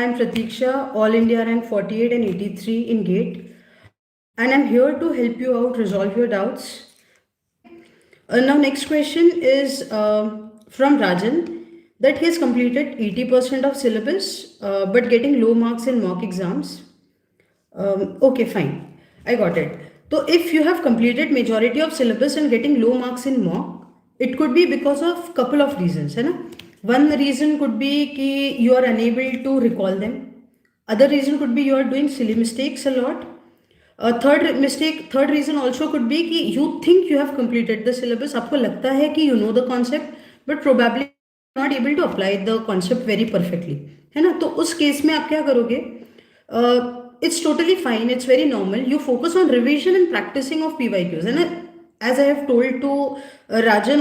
am Pratiksha, All India rank 48 and 83 in GATE, and I'm here to help you out resolve your doubts. Okay. Now, next question is from Rajan, that he has completed 80% of syllabus but getting low marks in mock exams. Okay, fine. I got it. So if you have completed majority of syllabus and getting low marks in mock, it could be because of couple of reasons, है ना? One reason could be कि you are unable to recall them. Other reason could be you are doing silly mistakes a lot. Third reason also could be कि you think you have completed the syllabus. आपको लगता है कि you know the concept, but probably not able to apply the concept very perfectly, है ना? तो उस case में आप क्या करोगे? It's totally fine. It's very normal. You focus on revision and practicing of PYQs. And as I have told to Rajan,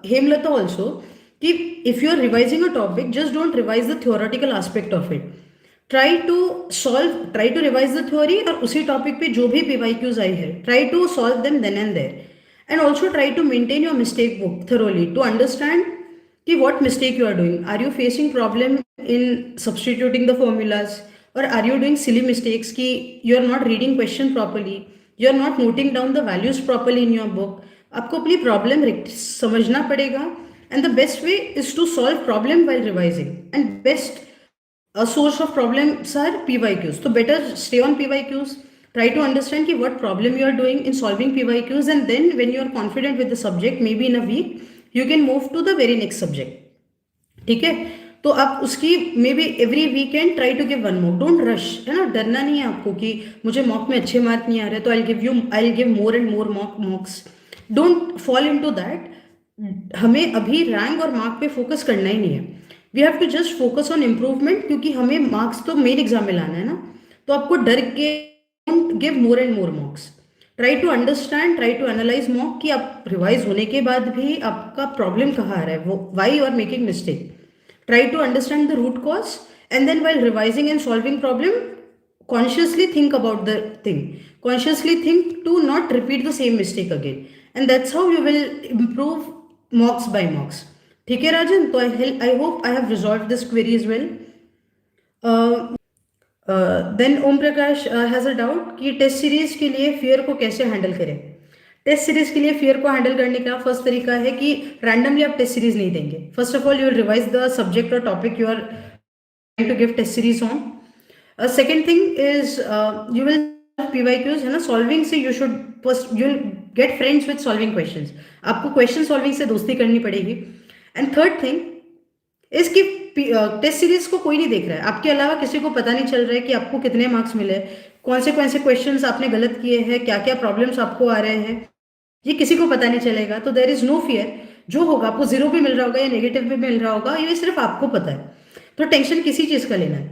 Hemlata also, if you are revising a topic, just don't revise the theoretical aspect of it. Try to revise the theory और उसी topic पे जो भी PYQs आई है, try to solve them then and there. And also try to maintain your mistake book thoroughly to understand कि what mistake you are doing. Are you facing problem in substituting the formulas? Or are you doing silly mistakes कि you are not reading question properly, you are not noting down the values properly in your book. आपको अपनी problem समझना पड़ेगा, and the best way is to solve problem while revising, and best source of problems are PYQs. So better stay on PYQs, try to understand कि what problem you are doing in solving PYQs, and then when you are confident with the subject, maybe in a week you can move to the very next subject. ठीक है, तो आप उसकी may be every weekend try to give one mock. Don't rush, है ना? डरना नहीं है आपको कि मुझे मॉक में अच्छे मार्क नहीं आ रहे तो I give more and more मॉक्स. Don't fall into that. हमें अभी रैंक और मार्क पे फोकस करना ही नहीं है. We have to just focus on improvement, क्योंकि हमें मार्क्स तो मेन एग्जाम में लाना है ना. तो आपको डर के don't give more and more mocks. Try to understand, try to analyse mock कि आप रिवाइज होने के बाद भी आपका प्रॉब्लम कहाँ आ रहा है, वो why you are making mistake. Try to understand the root cause, and then while revising and solving problem, consciously think about the thing. Consciously think to not repeat the same mistake again, and that's how you will improve mocks by mocks. ठीक है राजन? तो I hope I have resolved this query as well. Then Om Prakash has a doubt कि test series के लिए fear को कैसे handle करें. Test series के लिए फियर को हैंडल करने का फर्स्ट तरीका है कि रैंडमली आप टेस्ट सीरीज नहीं देंगे. First of all you will revise the subject और topic you are trying to give test series on. Second thing is you will PYQs, है ना? सॉल्विंग से you will get friends with solving questions. आपको question solving से दोस्ती करनी पड़ेगी. And third thing is कि टेस्ट सीरीज को कोई नहीं देख रहा है, आपके अलावा किसी को पता नहीं चल रहा है कि आपको कितने मार्क्स मिले, कौन से क्वेश्चंस आपने गलत किए हैं, क्या क्या प्रॉब्लम्स आपको आ रहे हैं, ये किसी को पता नहीं चलेगा. तो देयर इज नो फियर. जो होगा आपको जीरो भी मिल रहा होगा या नेगेटिव भी मिल रहा होगा, ये सिर्फ आपको पता है. तो टेंशन किसी चीज का लेना है.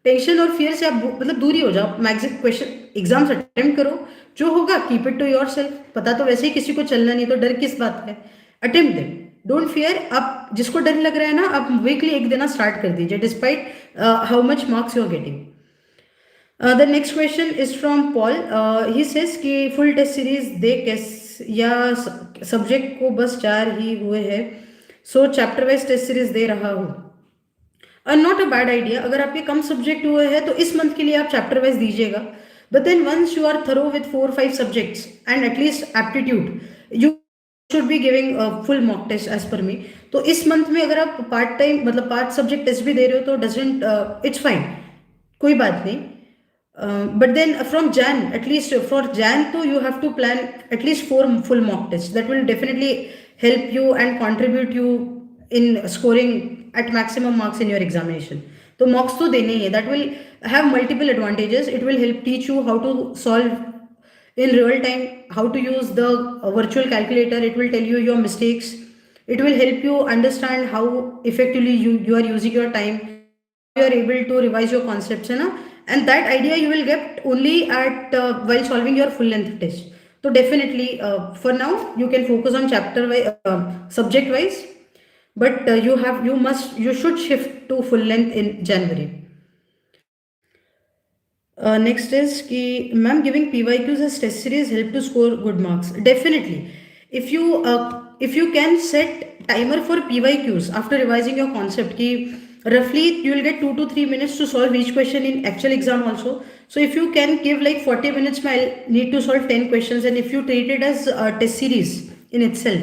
टेंशन और फियर से आप मतलब दूरी हो जाओ. मैक्सिमम क्वेश्चन एग्जाम्स अटेम्प्ट करो, जो होगा keep it to yourself. पता तो वैसे ही किसी को चलना नहीं, तो डर किस बात है. Attempt them, don't fear. आप जिसको डर लग रहा है ना, आप वीकली एक देना स्टार्ट कर दीजिए despite how much marks you are getting. The next question is from Paul. He says कि फुल टेस्ट सीरीज दे कैसे या सब्जेक्ट को बस 4 ही हुए हैं, so chapter wise test series दे रहा हूँ. Not a bad idea. अगर आपके कम सब्जेक्ट हुए हैं तो इस मंथ के लिए आप चैप्टर वाइज दीजिएगा. But then once you are thorough with 4-5 subjects and at least aptitude, you should be giving full mock test as per me. तो इस मंथ में अगर आप पार्ट टाइम मतलब पार्ट सब्जेक्ट टेस्ट भी दे रहे हो तो डजंट, इट्स फाइन, कोई बात नहीं. But then from Jan, at least for Jan, तो you have to plan at least 4 full mock tests. That will definitely help you and contribute you in scoring at maximum marks in your examination. तो mocks तो देने ही है. That will have multiple advantages. It will help teach you how to solve in real time, how to use the virtual calculator. It will tell you your mistakes. It will help you understand how effectively you are using your time. You are able to revise your concepts, है ना? And that idea you will get only at while solving your full length test. So definitely for now you can focus on chapter wise, subject wise, but you should shift to full length in January. Next is कि ma'am, giving PYQs as test series help to score good marks. Definitely, if you can set timer for PYQs after revising your concept कि roughly you will get 2 to 3 minutes to solve each question in actual exam also. So if you can give like 40 minutes, I'll need to solve 10 questions, and if you treat it as a test series in itself,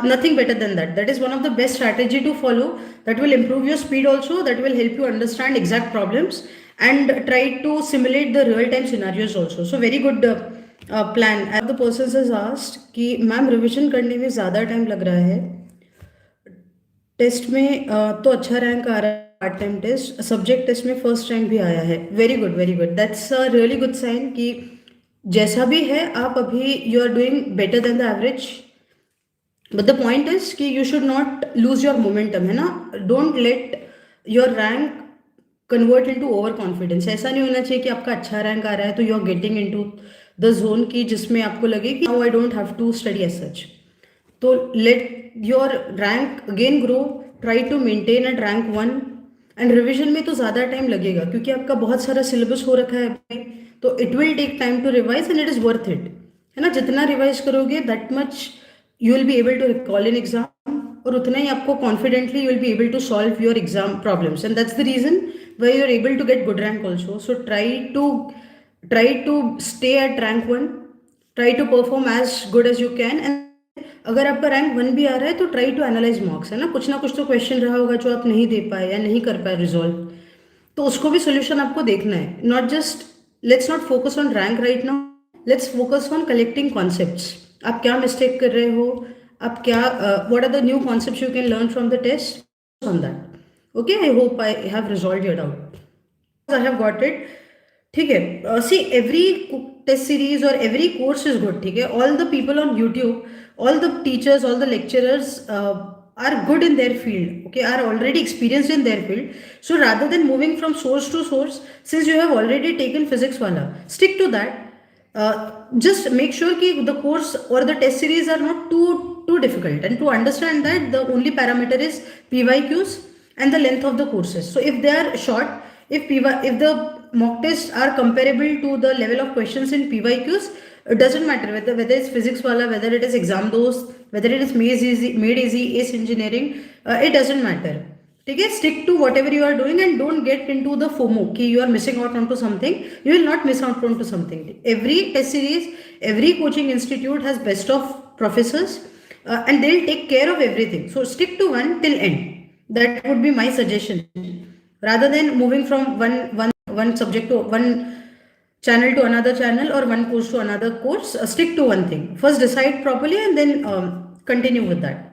nothing better than that. That is one of the best strategy to follow. That will improve your speed also, that will help you understand exact problems and try to simulate the real time scenarios also. So very good plan. As the person has asked कि ma'am revision करने में ज़्यादा time लग रहा है, test में तो अच्छा रैंक आ रहा है, part time test subject test में फर्स्ट रैंक भी आया है, very good very good, that's a really good sign कि जैसा भी है आप अभी you are doing better than the average. But the point is कि you should not lose your momentum, है ना. Don't let your rank convert into over confidence. ऐसा नहीं होना चाहिए कि आपका अच्छा रैंक आ रहा है तो you are getting into the zone की जिसमें आपको लगे कि now I don't have to study as such. तो let your rank again grow, try to maintain at rank 1. And revision में तो ज़्यादा टाइम लगेगा क्योंकि आपका बहुत सारा सिलेबस हो रखा है अभी, तो it will take time to revise and it is worth it, है ना. जितना रिवाइज करोगे that much you will be able to recall in exam, और उतना ही आपको confidently you will be able to solve your exam problems, and that's the reason why you are able to get good rank also. So try to stay at rank 1, try to perform as good as you can. And अगर आपका rank 1 भी आ रहा है तो try to analyse marks, है ना. कुछ ना कुछ तो क्वेश्चन रहा होगा जो आप नहीं दे पाए या नहीं कर पाए रिजॉल्व, तो उसको भी सोल्यूशन आपको देखना है. Not just let's not focus on rank right now, let's focus on collecting concepts. आप क्या मिस्टेक कर रहे हो, आप क्या what are the new concepts you can learn from the test on that. Okay, I hope I have resolve your doubt. I have got it. ठीक है, see every test series और एवरी कोर्स इज गुड. ठीक है, all the people on YouTube, all the teachers, all the lecturers are good in their field, okay, are already experienced in their field. So rather than moving from source to source, since you have already taken physics wala, stick to that. Just make sure ki the course or the test series are not too difficult, and to understand that the only parameter is PYQs and the length of the courses. So if they are short, if the mock tests are comparable to the level of questions in PYQs, it doesn't matter whether it's physics wala, whether it is exam dost, whether it is made easy ACE engineering, it doesn't matter. ठीक है, stick to whatever you are doing and don't get into the FOMO कि you are missing out onto something. You will not miss out onto something. Every test series, every coaching institute has best of professors, and they'll take care of everything. So stick to one till end. That would be my suggestion. Rather than moving from one subject to one channel to another channel or one course to another course, stick to one thing. First decide properly and then continue with that.